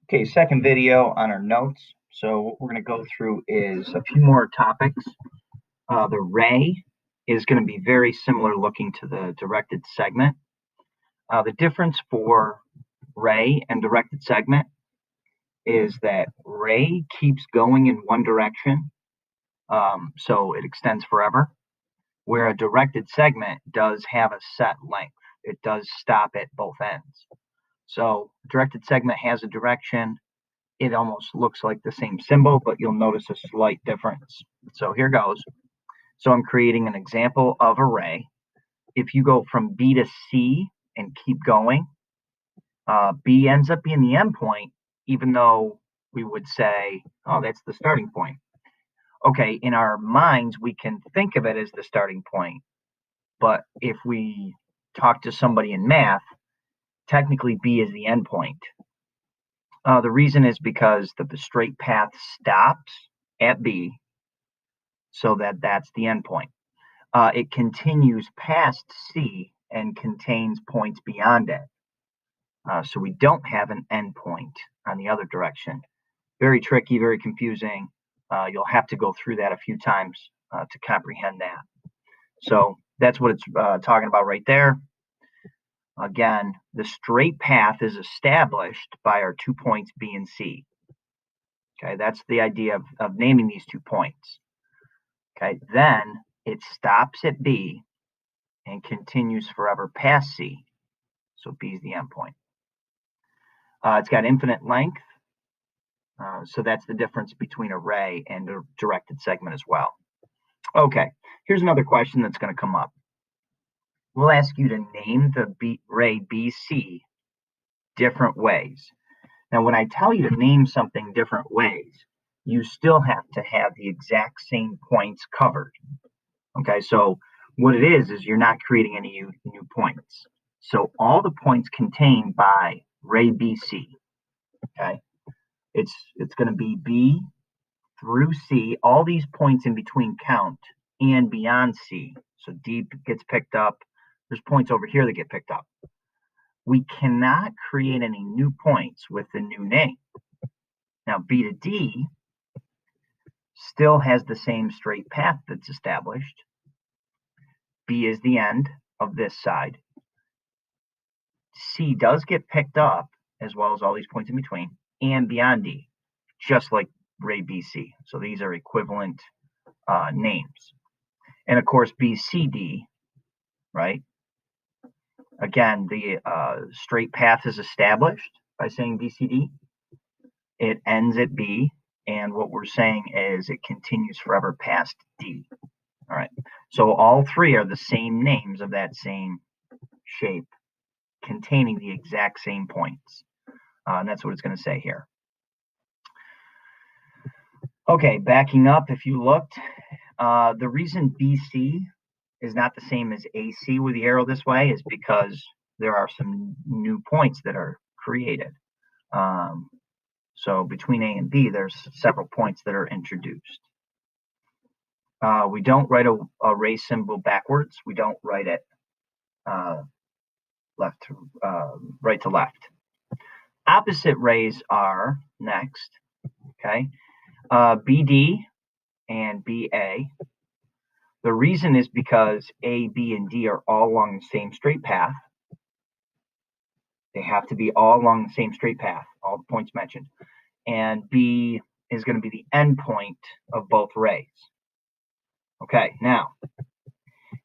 Okay, second video on our notes. So what we're going to go through is a few more topics. The ray is going to be very similar looking to the directed segment. The difference for ray and directed segment is that ray keeps going in one direction, so it extends forever, where a directed segment does have a set length. It does stop at both ends. So directed segment has a direction. It almost looks like the same symbol, but you'll notice a slight difference. So here goes. So I'm creating an example of a ray. If you go from B to C and keep going, B ends up being the end point, even though we would say, oh, that's the starting point. Okay, in our minds, we can think of it as the starting point. But if we talk to somebody in math, technically B is the end point. The reason is because the straight path stops at B, so that's the end point. It continues past C and contains points beyond it. So we don't have an end point on the other direction. Very tricky, very confusing. You'll have to go through that a few times to comprehend that. So that's what it's talking about right there. Again, the straight path is established by our 2 points B and C. Okay, that's the idea of naming these 2 points. Okay, then it stops at B and continues forever past C. So B is the end point. It's got infinite length. So that's the difference between a ray and a directed segment as well. Okay, here's another question that's going to come up. We'll ask you to name the ray BC different ways. Now, when I tell you to name something different ways, you still have to have the exact same points covered. Okay, so what it is you're not creating any new points. So all the points contained by ray BC, okay, it's going to be B through C. All these points in between count and beyond C. So D gets picked up. There's points over here that get picked up. We cannot create any new points with the new name. Now, B to D still has the same straight path that's established. B is the end of this side. C does get picked up, as well as all these points in between, and beyond D, just like ray BC. So these are equivalent names. And of course, BCD, right? Again, the straight path is established by saying BCD. It ends at B, and what we're saying is it continues forever past D. All right, so all three are the same names of that same shape, containing the exact same points. And that's what it's going to say here. Okay, backing up, if you looked, the reason BC is not the same as AC with the arrow this way is because there are some new points that are created. So between A and B, there's several points that are introduced. We don't write a ray symbol backwards. We don't write it right to left. Opposite rays are next, okay? BD and BA. The reason is because A, B, and D are all along the same straight path. They have to be all along the same straight path, all the points mentioned. And B is going to be the end point of both rays. Okay, now,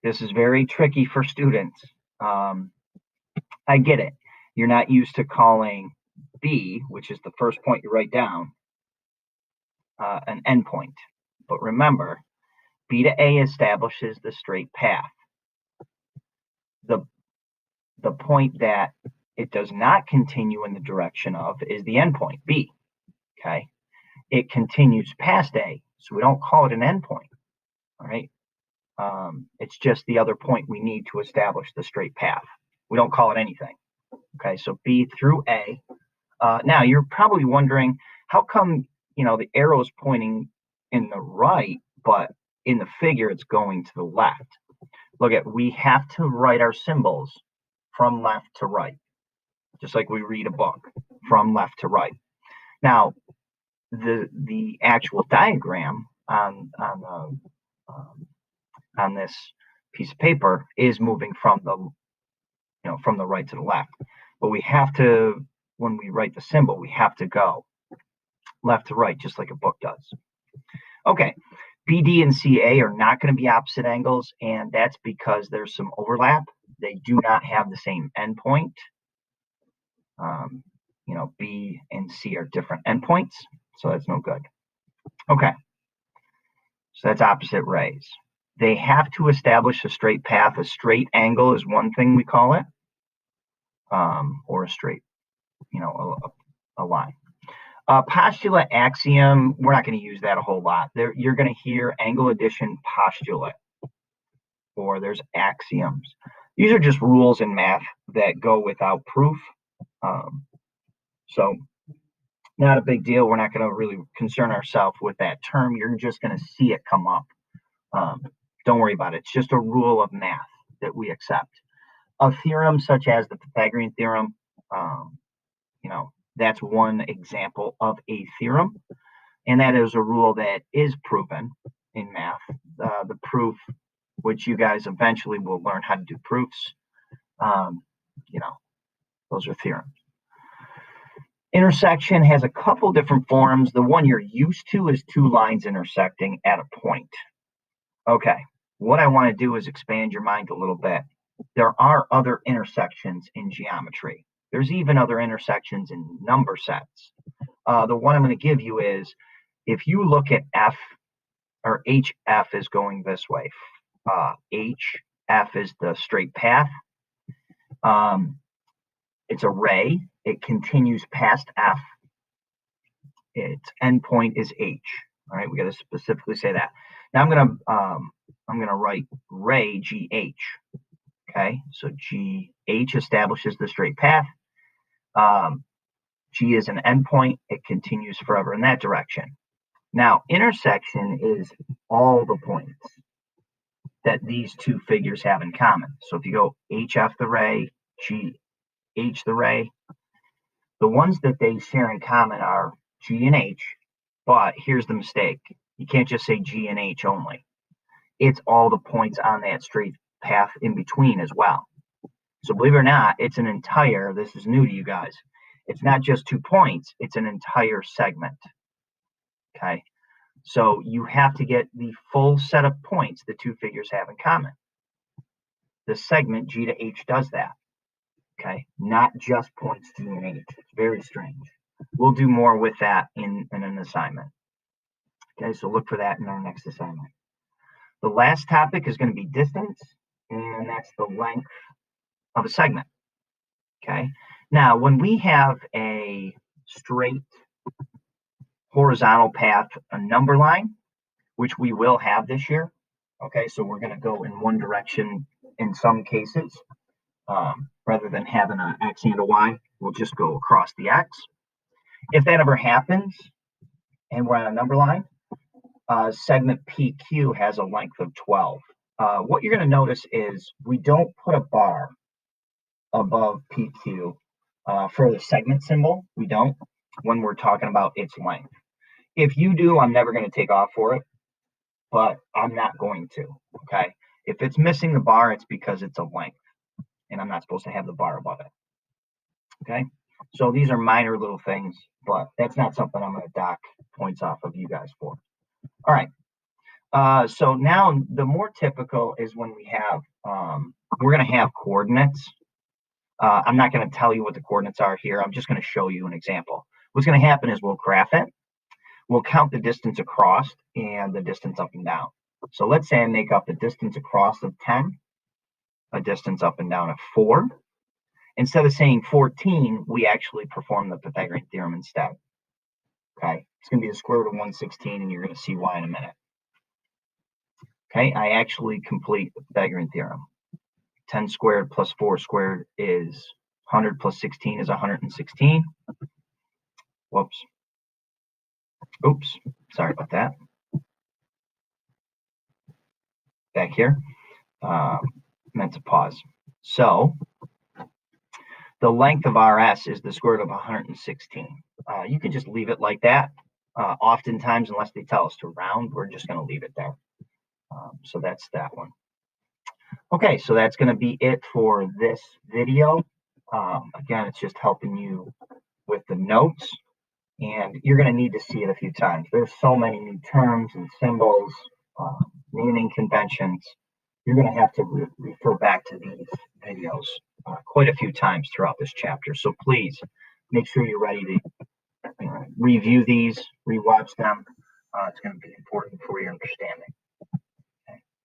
this is very tricky for students. I get it. You're not used to calling B, which is the first point you write down, an endpoint. But remember, B to A establishes the straight path. The point that it does not continue in the direction of is the endpoint, B. Okay? It continues past A, so we don't call it an endpoint. All right? It's just the other point we need to establish the straight path. We don't call it anything. Okay, so B through A. Now, you're probably wondering, how come, the arrow is pointing in the right, but in the figure it's going to the left? Look we have to write our symbols from left to right, just like we read a book from left to right. Now, the actual diagram on this piece of paper is moving from the right to the left, but we have to, when we write the symbol, we have to go left to right, just like a book does. Okay, BD and CA are not going to be opposite angles, and that's because there's some overlap. They do not have the same endpoint. B and C are different endpoints, so that's no good. Okay, so that's opposite rays. They have to establish a straight path. A straight angle is one thing we call it, or a straight, a line. Postulate, axiom, we're not going to use that a whole lot. You're going to hear angle addition postulate, or there's axioms. These are just rules in math that go without proof. So not a big deal. We're not going to really concern ourselves with that term. You're just going to see it come up. Don't worry about it. It's just a rule of math that we accept. A theorem such as the Pythagorean Theorem, that's one example of a theorem. And that is a rule that is proven in math. The proof, which you guys eventually will learn how to do proofs, those are theorems. Intersection has a couple different forms. The one you're used to is two lines intersecting at a point. Okay, what I want to do is expand your mind a little bit. There are other intersections in geometry. There's even other intersections in number sets. The one I'm going to give you is, if you look at F, or HF is going this way. HF is the straight path. It's a ray. It continues past F. Its endpoint is H. All right, we got to specifically say that. Now I'm gonna write ray GH. Okay, so GH establishes the straight path. G is an endpoint. It continues forever in that direction. Now, intersection is all the points that these two figures have in common. So if you go HF the ray, GH the ray, the ones that they share in common are G and H, but here's the mistake. You can't just say G and H only. It's all the points on that straight path in between as well. So believe it or not, it's an entire, this is new to you guys, it's not just 2 points, it's an entire segment. Okay, so you have to get the full set of points the two figures have in common. The segment G to H does that. Okay, not just points G and H. It's very strange. We'll do more with that in an assignment. Okay, so look for that in our next assignment. The last topic is going to be distance, and that's the length of a segment. Okay, now when we have a straight horizontal path, a number line, which we will have this year. Okay, so we're going to go in one direction in some cases. Rather than having an X and a Y, we'll just go across the X. If that ever happens, and we're on a number line, segment PQ has a length of 12. What you're going to notice is we don't put a bar above PQ for the segment symbol. We don't when we're talking about its length. If you do, I'm never going to take off for it, but I'm not going to. Okay, if it's missing the bar, it's because it's a length, and I'm not supposed to have the bar above it. Okay, so these are minor little things, but that's not something I'm going to dock points off of you guys for. All right, so now the more typical is when we have, we're going to have coordinates. I'm not going to tell you what the coordinates are here. I'm just going to show you an example. What's going to happen is we'll graph it. We'll count the distance across and the distance up and down. So let's say I make up the distance across of 10, a distance up and down of 4. Instead of saying 14, we actually perform the Pythagorean theorem instead. Okay, it's going to be the square root of 116, and you're going to see why in a minute. Okay, I actually complete the Pythagorean theorem. 10 squared plus 4 squared is 100 plus 16 is 116. Whoops. Oops, sorry about that. Back here. Meant to pause. So the length of RS is the square root of 116. You could just leave it like that. Oftentimes, unless they tell us to round, we're just going to leave it there. So that's that one. Okay, so that's going to be it for this video. Again, it's just helping you with the notes, and you're going to need to see it a few times. There's so many new terms and symbols, naming conventions. You're going to have to refer back to these videos quite a few times throughout this chapter. So please make sure you're ready to review these, rewatch them. It's going to be important for your understanding.